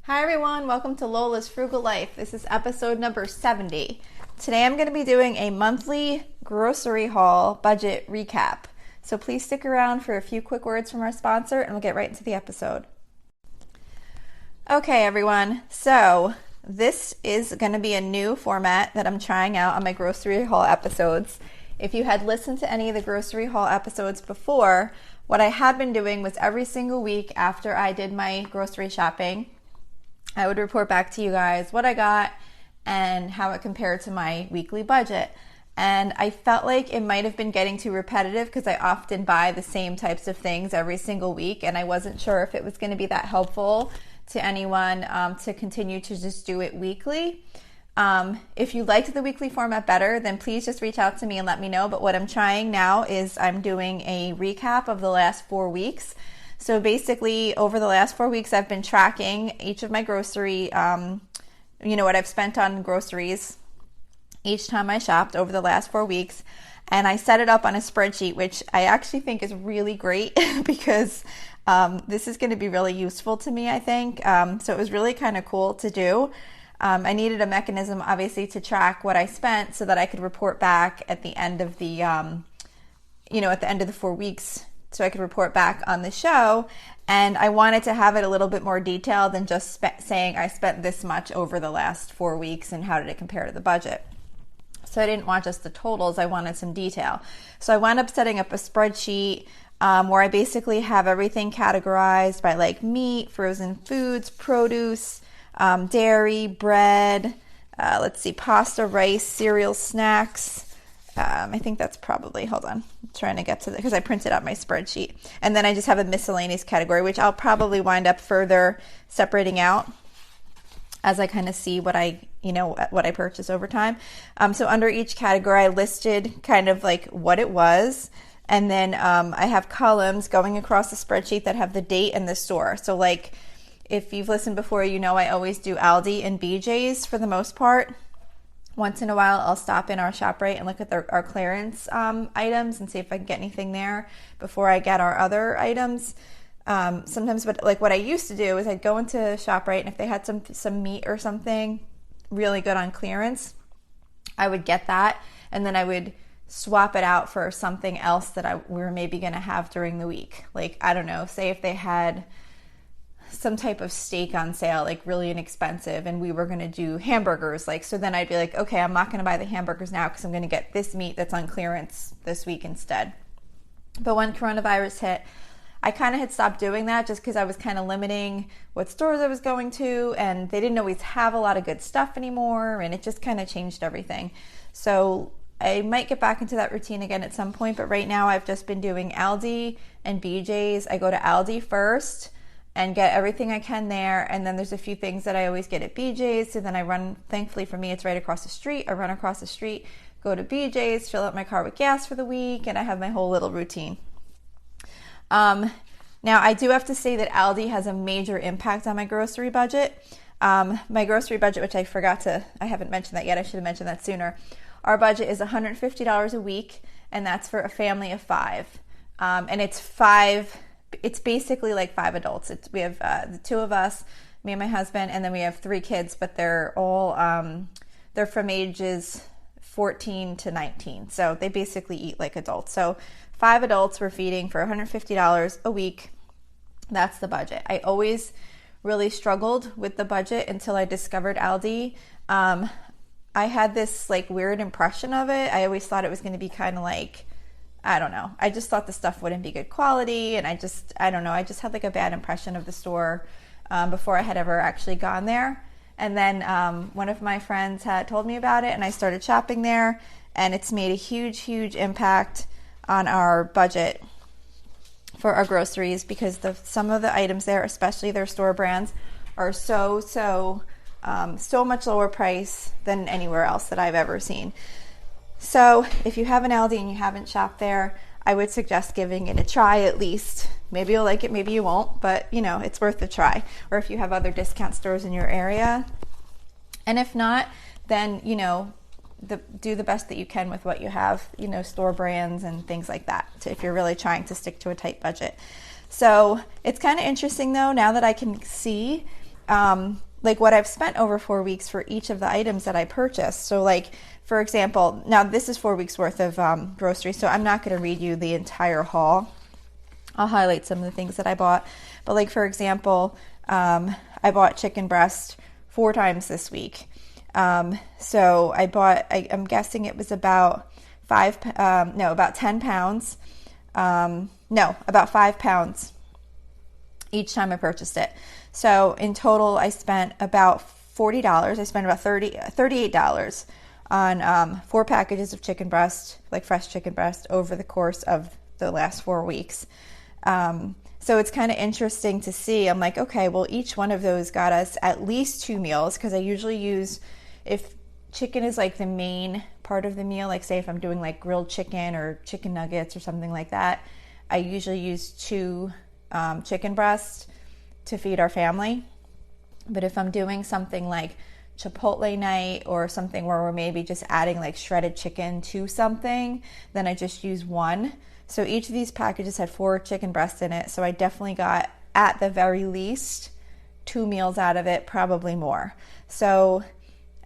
Hi everyone, welcome to Lola's Frugal Life. This is episode number 70. Today I'm going to be doing a monthly grocery haul budget recap. So please stick around for a few quick words from our sponsor and we'll get right into the episode. Okay everyone, so this is going to be a new format that I'm trying out on my grocery haul episodes. If you had listened to any of the grocery haul episodes before, what I had been doing was every single week after I did my grocery shopping, I would report back to you guys what I got and how it compared to my weekly budget. And I felt like it might have been getting too repetitive because I often buy the same types of things every single week, and I wasn't sure if it was going to be that helpful to anyone to continue to just do it weekly. If you liked the weekly format better, then please just reach out to me and let me know. But what I'm trying now is I'm doing a recap of the last 4 weeks. So basically, over the last 4 weeks, I've been tracking each of my grocery, what I've spent on groceries each time I shopped over the last 4 weeks. And I set it up on a spreadsheet, which I actually think is really great because this is going to be really useful to me, I think. So it was really kind of cool to do. I needed a mechanism, obviously, to track what I spent so that I could report back at the end of the, at the end of the 4 weeks, so I could report back on the show. And I wanted to have it a little bit more detailed than just saying I spent this much over the last 4 weeks and how did it compare to the budget. So I didn't want just the totals, I wanted some detail. So I wound up setting up a spreadsheet where I basically have everything categorized by like meat, frozen foods, produce, dairy, bread, pasta, rice, cereal, snacks. I think that's probably, hold on, I'm trying to get to because I printed out my spreadsheet. And then I just have a miscellaneous category, which I'll probably wind up further separating out as I kind of see what I purchase over time. So under each category, I listed kind of like what it was. And then I have columns going across the spreadsheet that have the date and the store. So like if you've listened before, I always do Aldi and BJ's for the most part. Once in a while, I'll stop in our ShopRite and look at our clearance items and see if I can get anything there before I get our other items. Sometimes, what I used to do is I'd go into ShopRite, and if they had some meat or something really good on clearance, I would get that, and then I would swap it out for something else that we were maybe going to have during the week. Like, I don't know, say if they had some type of steak on sale, like really inexpensive, and we were going to do hamburgers, so then I'd be like, okay, I'm not going to buy the hamburgers now because I'm going to get this meat that's on clearance this week instead. But when coronavirus hit, I kind of had stopped doing that just because I was kind of limiting what stores I was going to, and they didn't always have a lot of good stuff anymore, and it just kind of changed everything. So I might get back into that routine again at some point, but right now I've just been doing Aldi and BJ's. I go to Aldi first and get everything I can there, and then there's a few things that I always get at BJ's, so then I run, thankfully for me, it's right across the street. I run across the street, go to BJ's, fill up my car with gas for the week, and I have my whole little routine. Now, I do have to say that Aldi has a major impact on my grocery budget. My grocery budget, which I haven't mentioned that yet, I should have mentioned that sooner. Our budget is $150 a week, and that's for a family of 5. And it's basically like 5 adults. We have the 2 of us, me and my husband, and then we have 3 kids, but they're all, they're from ages 14 to 19. So they basically eat like adults. So 5 adults we're feeding for $150 a week. That's the budget. I always really struggled with the budget until I discovered Aldi. I had this weird impression of it. I always thought it was going to be kind of I don't know. I just thought the stuff wouldn't be good quality, and I don't know. I just had a bad impression of the store before I had ever actually gone there. And then one of my friends had told me about it, and I started shopping there, and it's made a huge, huge impact on our budget for our groceries because some of the items there, especially their store brands, are so much lower price than anywhere else that I've ever seen. So if you have an Aldi and you haven't shopped there, I would suggest giving it a try at least. Maybe you'll like it, maybe you won't, but it's worth a try. Or if you have other discount stores in your area. And if not, then, do the best that you can with what you have, store brands and things like that, if you're really trying to stick to a tight budget. So it's kind of interesting though, now that I can see like what I've spent over 4 weeks for each of the items that I purchased. So like, for example, now this is 4 weeks worth of groceries, so I'm not going to read you the entire haul. I'll highlight some of the things that I bought. But like, for example, I bought chicken breast 4 times this week. So I bought, I'm guessing it was about about 10 pounds. About 5 pounds each time I purchased it. So in total, I spent about $40. I spent about $38 on 4 packages of chicken breast, like fresh chicken breast, over the course of the last 4 weeks. So it's kind of interesting to see. I'm like, okay, well, each one of those got us at least 2 meals, because I usually use, if chicken is like the main part of the meal, like say if I'm doing like grilled chicken or chicken nuggets or something like that, I usually use 2 chicken breasts to feed our family. But if I'm doing something like Chipotle night or something where we're maybe just adding like shredded chicken to something, then I just use 1. So each of these packages had 4 chicken breasts in it. So I definitely got, at the very least, 2 meals out of it, probably more. So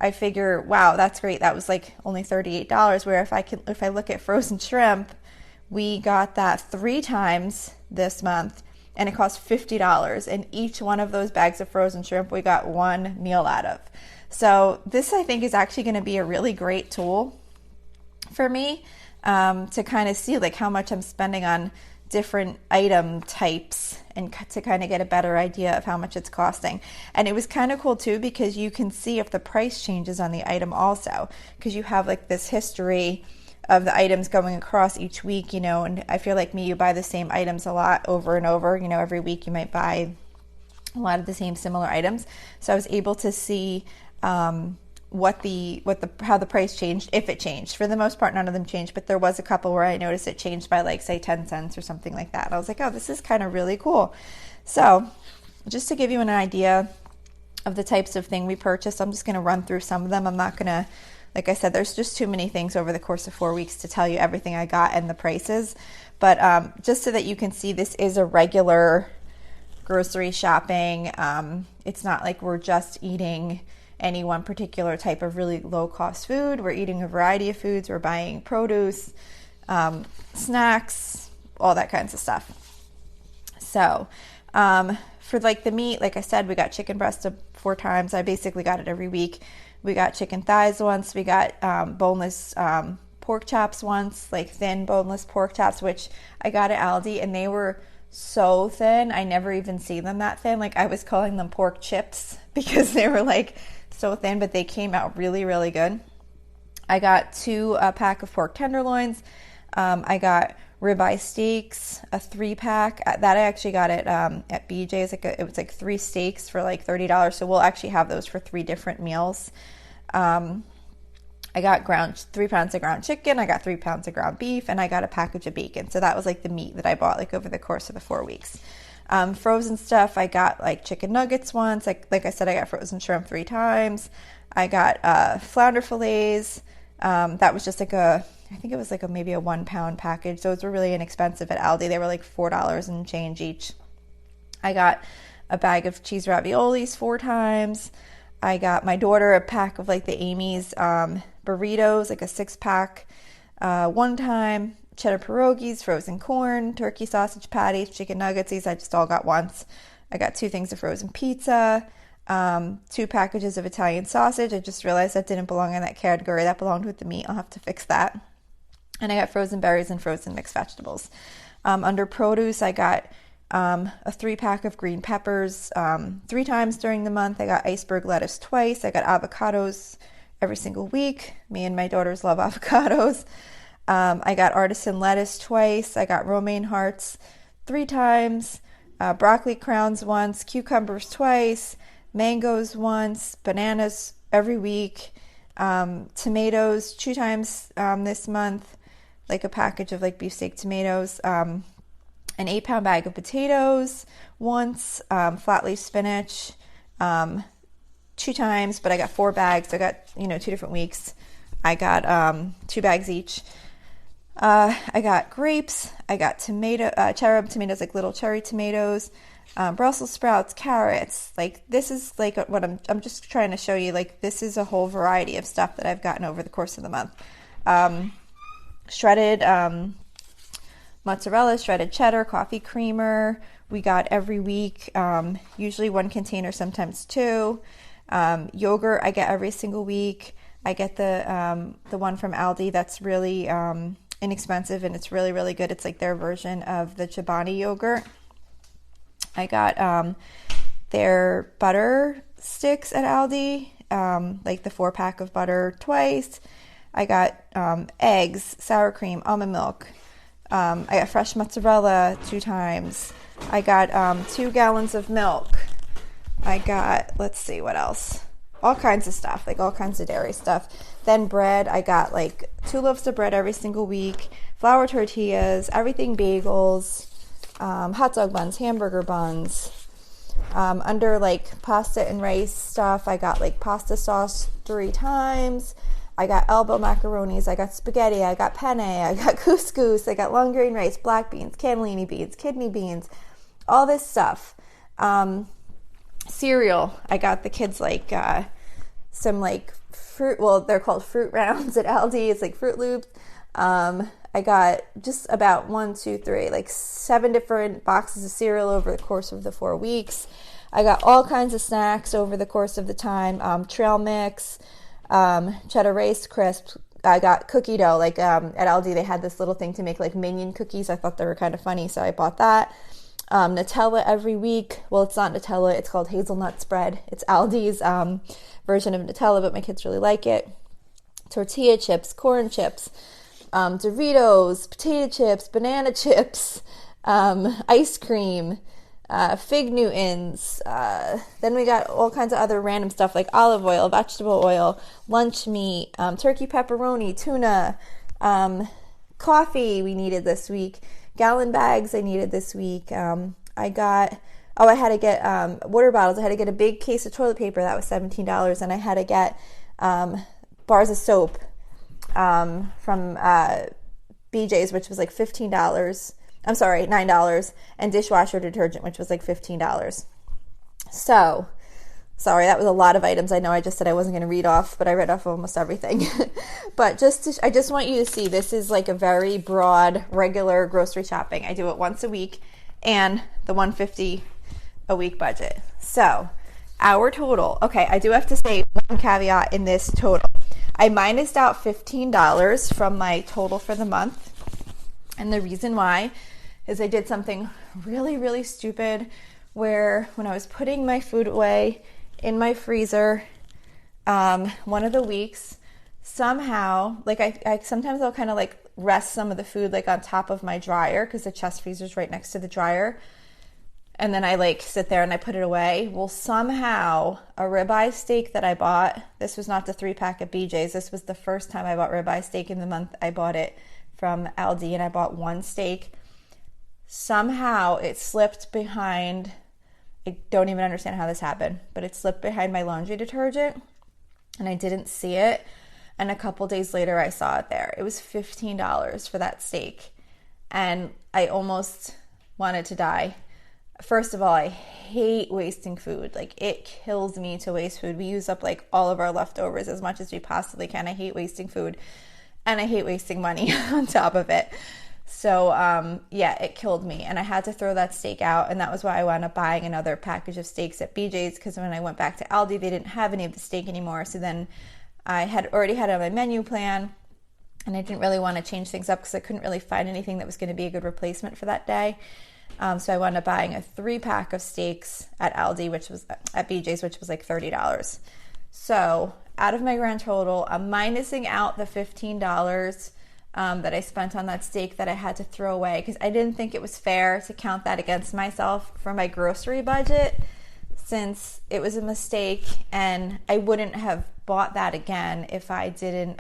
I figure, wow, that's great. That was like only $38. Where if I look at frozen shrimp, we got that 3 times this month, and it cost $50. And each one of those bags of frozen shrimp, we got 1 meal out of. So this, I think, is actually going to be a really great tool for me to kind of see like how much I'm spending on different item types and to kind of get a better idea of how much it's costing. And it was kind of cool too, because you can see if the price changes on the item also, because you have like this history of the items going across each week, you know. And I feel like you buy the same items a lot over and over, you know, every week you might buy a lot of the same similar items. So I was able to see how the price changed, if it changed. For the most part, none of them changed, but there was a couple where I noticed it changed by like say 10 cents or something like that. I was like, oh, this is kind of really cool. So just to give you an idea of the types of thing we purchased, I'm just going to run through some of them. I'm not going to, like I said, there's just too many things over the course of 4 weeks to tell you everything I got and the prices. But just so that you can see, this is a regular grocery shopping. It's not like we're just eating any one particular type of really low-cost food. We're eating a variety of foods. We're buying produce, snacks, all that kinds of stuff. So for like the meat, like I said, we got chicken breast 4 times. I basically got it every week. We got chicken thighs once. We got boneless pork chops once, like thin boneless pork chops, which I got at Aldi, and they were so thin. I never even see them that thin. Like I was calling them pork chips because they were like so thin, but they came out really, really good. I got 2 pack of pork tenderloins. I got ribeye steaks, a 3-pack. That I actually got it at BJ's. It was like 3 steaks for like $30. So we'll actually have those for 3 different meals. I got 3 pounds of ground chicken. I got 3 pounds of ground beef, and I got a package of bacon. So that was like the meat that I bought like over the course of the 4 weeks. Frozen stuff, I got like chicken nuggets once. Like I said, I got frozen shrimp 3 times. I got flounder fillets. That was just like I think it was like maybe a 1 pound package. Those were really inexpensive at Aldi. They were like $4 and change each. I got a bag of cheese raviolis 4 times. I got my daughter a pack of like the Amy's burritos, like a 6-pack 1 time. Cheddar pierogies, frozen corn, turkey sausage patties, chicken nuggets. These I just all got once. I got 2 things of frozen pizza, 2 packages of Italian sausage. I just realized that didn't belong in that category. That belonged with the meat. I'll have to fix that. And I got frozen berries and frozen mixed vegetables. Under produce, I got a 3-pack of green peppers 3 times during the month. I got iceberg lettuce twice. I got avocados every single week. Me and my daughters love avocados. I got artisan lettuce twice. I got romaine hearts 3 times, broccoli crowns once, cucumbers twice, mangoes once, bananas every week, tomatoes 2 times this month, like a package of like beefsteak tomatoes, an 8-pound bag of potatoes once, flat leaf spinach 2 times, but I got 4 bags. I got 2 different weeks. I got 2 bags each. I got grapes, I got cherub tomatoes, like little cherry tomatoes, Brussels sprouts, carrots. Like this is like what I'm just trying to show you. Like this is a whole variety of stuff that I've gotten over the course of the month. Shredded mozzarella, shredded cheddar, coffee creamer. We got every week, usually 1 container, sometimes 2. Yogurt I get every single week. I get the one from Aldi that's really inexpensive, and it's really, really good. It's like their version of the Chobani yogurt. I got their butter sticks at Aldi, like the 4-pack of butter twice. I got eggs, sour cream, almond milk. I got fresh mozzarella 2 times. I got 2 gallons of milk. I got, let's see, what else? All kinds of stuff, like all kinds of dairy stuff. Then bread, I got like 2 loaves of bread every single week, flour tortillas, everything bagels, hot dog buns, hamburger buns. Under like pasta and rice stuff, I got like pasta sauce 3 times. I got elbow macaronis, I got spaghetti, I got penne, I got couscous, I got long grain rice, black beans, cannellini beans, kidney beans, all this stuff. Cereal, I got the kids like some like fruit, well, they're called Fruit Rounds at Aldi. It's like Fruit Loops. I got just about 7 different boxes of cereal over the course of the 4 weeks. I got all kinds of snacks over the course of the time. Trail mix, cheddar Rice Crisps. I got cookie dough. Like at Aldi, they had this little thing to make like minion cookies. I thought they were kind of funny, so I bought that. Nutella every week. Well, it's not Nutella. It's called hazelnut spread. It's Aldi's version of Nutella, but my kids really like it. Tortilla chips, corn chips, Doritos, potato chips, banana chips, ice cream, Fig Newtons. Then we got all kinds of other random stuff like olive oil, vegetable oil, lunch meat, turkey pepperoni, tuna, coffee we needed this week, gallon bags I needed this week. I had to get water bottles. I had to get a big case of toilet paper. That was $17. And I had to get bars of soap from BJ's, which was like $15. I'm sorry, $9. And dishwasher detergent, which was like $15. So, sorry, that was a lot of items. I know I just said I wasn't going to read off, but I read off almost everything. But I just want you to see this is like a very broad, regular grocery shopping. I do it once a week, and the $150 a week budget. So our total, okay, I do have to say one caveat in this total. I minused out $15 from my total for the month. And the reason why is I did something really, really stupid where when I was putting my food away in my freezer, one of the weeks, somehow, like I sometimes I'll kind of like rest some of the food like on top of my dryer because the chest freezer is right next to the dryer. And then I like sit there and I put it away. Well, somehow a ribeye steak that I bought, this was not the 3-pack at BJ's. This was the first time I bought ribeye steak in the month. I bought it from Aldi and I bought 1 steak. Somehow it slipped behind, I don't even understand how this happened, but it slipped behind my laundry detergent and I didn't see it. And a couple days later I saw it there. It was $15 for that steak. And I almost wanted to die. First of all, I hate wasting food. Like, it kills me to waste food. We use up like all of our leftovers as much as we possibly can. I hate wasting food and I hate wasting money on top of it. So, yeah, it killed me and I had to throw that steak out. And that was why I wound up buying another package of steaks at BJ's, because when I went back to Aldi, they didn't have any of the steak anymore. So then I had already had it on my menu plan and I didn't really want to change things up because I couldn't really find anything that was going to be a good replacement for that day. So I wound up buying a 3-pack of steaks at Aldi, which was at BJ's, which was like $30. So out of my grand total, I'm minusing out the $15 that I spent on that steak that I had to throw away because I didn't think it was fair to count that against myself for my grocery budget, since it was a mistake and I wouldn't have bought that again if I didn't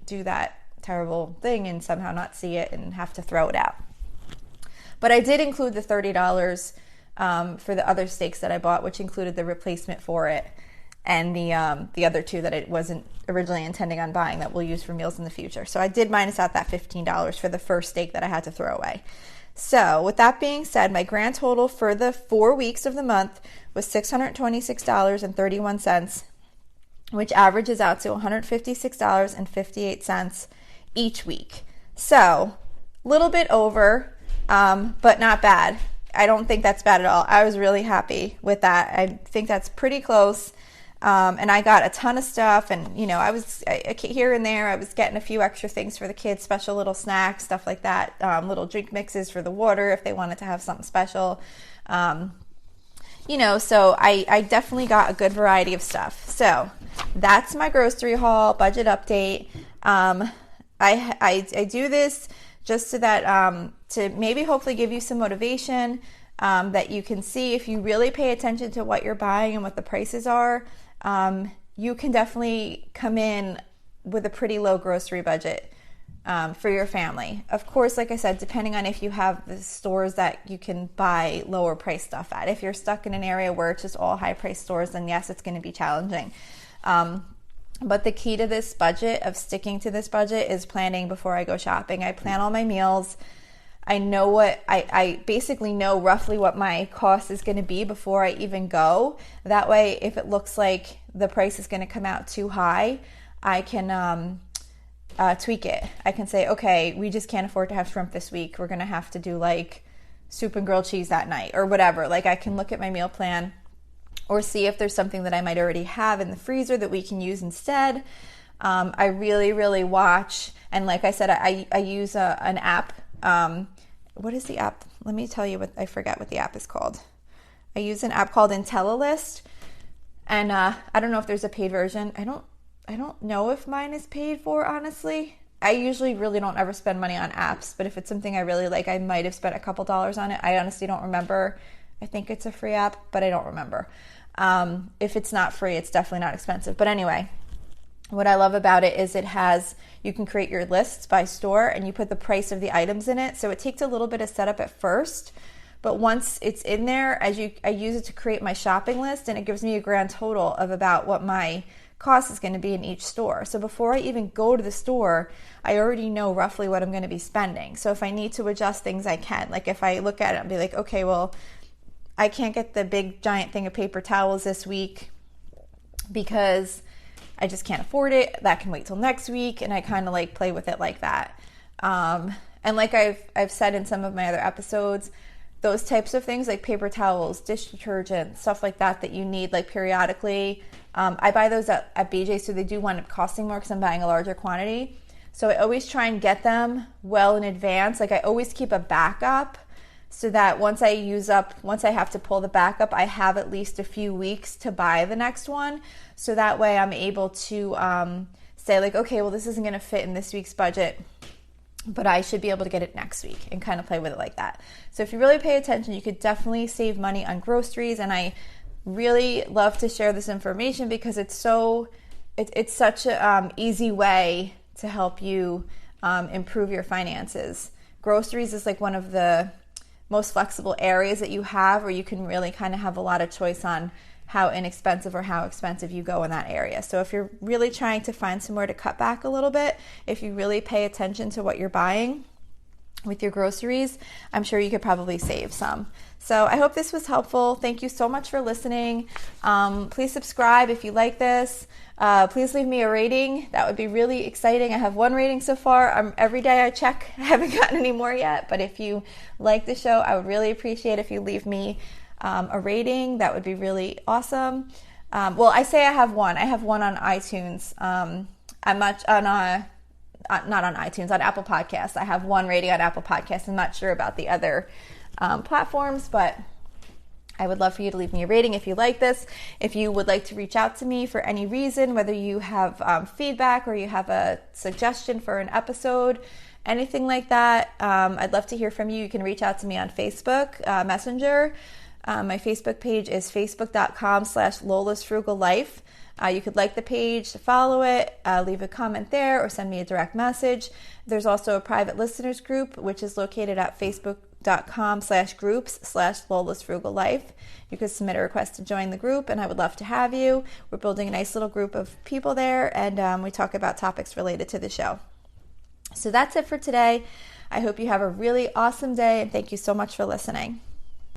do that terrible thing and somehow not see it and have to throw it out. But I did include the $30 for the other steaks that I bought, which included the replacement for it. and the other 2 that I wasn't originally intending on buying that we'll use for meals in the future. So I did minus out that $15 for the first steak that I had to throw away. So with that being said, my grand total for the 4 weeks of the month was $626.31, which averages out to $156.58 each week. So a little bit over, but not bad. I don't think that's bad at all. I was really happy with that. I think that's pretty close. And I got a ton of stuff, and I was here and there. I was getting a few extra things for the kids, special little snacks, stuff like that, little drink mixes for the water if they wanted to have something special. So I definitely got a good variety of stuff. So that's my grocery haul budget update. I do this just so that to maybe hopefully give you some motivation, that you can see if you really pay attention to what you're buying and what the prices are. You can definitely come in with a pretty low grocery budget for your family. Of course, like I said, depending on if you have the stores that you can buy lower price stuff at. If you're stuck in an area where it's just all high price stores, then yes, it's going to be challenging. But the key to this budget, of sticking to this budget, is planning before I go shopping. I plan all my meals. I know I basically know roughly what my cost is going to be before I even go. That way, if it looks like the price is going to come out too high, I can tweak it. I can say, okay, we just can't afford to have shrimp this week. We're going to have to do like soup and grilled cheese that night or whatever. Like, I can look at my meal plan or see if there's something that I might already have in the freezer that we can use instead. I really, really watch. And like I said, I use an app. What is the app? Let me tell you I forget what the app is called. I use an app called IntelliList, and I don't know if there's a paid version. I don't know if mine is paid for, honestly. I usually really don't ever spend money on apps, but if it's something I really like, I might have spent a couple dollars on it. I honestly don't remember. I think it's a free app, but I don't remember. If it's not free, it's definitely not expensive. But anyway, what I love about it is you can create your lists by store, and you put the price of the items in it. So it takes a little bit of setup at first, but once it's in there, I use it to create my shopping list, and it gives me a grand total of about what my cost is going to be in each store. So before I even go to the store, I already know roughly what I'm going to be spending. So if I need to adjust things, I can. Like, if I look at it and be like, okay, well, I can't get the big giant thing of paper towels this week because I just can't afford it. That can wait till next week. And I kind of like play with it like that. And like I've said in some of my other episodes, those types of things like paper towels, dish detergent, stuff like that you need like periodically. I buy those at BJ, so they do wind up costing more because I'm buying a larger quantity. So I always try and get them well in advance. Like, I always keep a backup so that once I have to pull the backup, I have at least a few weeks to buy the next one. So that way I'm able to say like, okay, well, this isn't going to fit in this week's budget, but I should be able to get it next week, and kind of play with it like that. So if you really pay attention, you could definitely save money on groceries. And I really love to share this information because it's such an easy way to help you improve your finances. Groceries is like one of the most flexible areas that you have, where you can really kind of have a lot of choice on how inexpensive or how expensive you go in that area. So if you're really trying to find somewhere to cut back a little bit, if you really pay attention to what you're buying with your groceries, I'm sure you could probably save some. So I hope this was helpful. Thank you so much for listening. Please subscribe if you like this. Please leave me a rating. That would be really exciting. I have 1 rating so far. Every day I check. I haven't gotten any more yet. But if you like the show, I would really appreciate if you leave me a rating. That would be really awesome. Well, I say I have 1. I have 1 on iTunes. I'm not on iTunes, on Apple Podcasts. I have 1 rating on Apple Podcasts. I'm not sure about the other platforms, but I would love for you to leave me a rating if you like this. If you would like to reach out to me for any reason, whether you have feedback or you have a suggestion for an episode, anything like that, I'd love to hear from you. You can reach out to me on Facebook Messenger. My Facebook page is facebook.com/Lola's Frugal Life. You could like the page, follow it, leave a comment there, or send me a direct message. There's also a private listeners group, which is located at facebook.com/groups/Lola's Frugal Life. You could submit a request to join the group, and I would love to have you. We're building a nice little group of people there, and we talk about topics related to the show. So that's it for today. I hope you have a really awesome day, and thank you so much for listening.